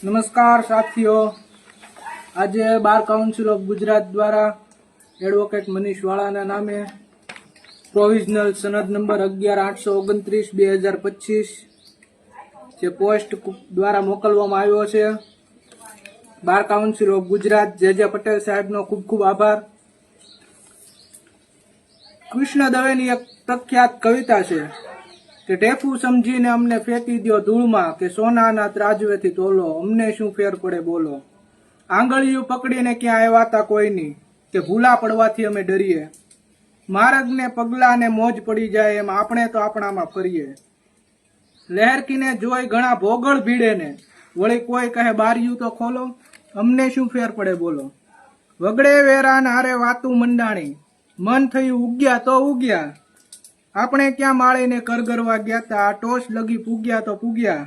નમસ્કાર સાથીઓ, આજે બાર કાઉન્સિલ ઓફ ગુજરાત દ્વારા એડવોકેટ મનીષ વાળાના નામે પ્રોવિઝનલ સનદ નંબર 11-829/2025 જે પોસ્ટ દ્વારા મોકલવામાં આવ્યો છે. બાર કાઉન્સિલ ઓફ ગુજરાત જે પટેલ સાહેબનો ખૂબ ખૂબ આભાર. કૃષ્ણ દવેની એક પ્રખ્યાત કવિતા છે કે ટેફું સમજીને અમને ફેંકી દ્યો ધૂળમાં, કે સોનાના ત્રાજવેથી તોલો, અમને શું ફેર પડે બોલો. આંગળીયું પકડીને ક્યાં આવ્યા તા કોઈની, કે ભૂલા પડવાથી અમે ડરીએ. માર્ગને પગલાને મોજ પડી જાય એમ આપણે તો આપણામાં ફરીએ. લહેરકીને જોઈ ઘણા ભોગળ ભીડે ને, વળી કોઈ કહે બારિયું તો ખોલો, અમને શું ફેર પડે બોલો. વગડે વેરાન હારે વાતું મંડાણી, મન થયું ઉગ્યા તો ઉગ્યા. આપણે ક્યાં માળીને કરગરવા ગયા તા, ટોસ લગી પૂગ્યા તો પૂગ્યા.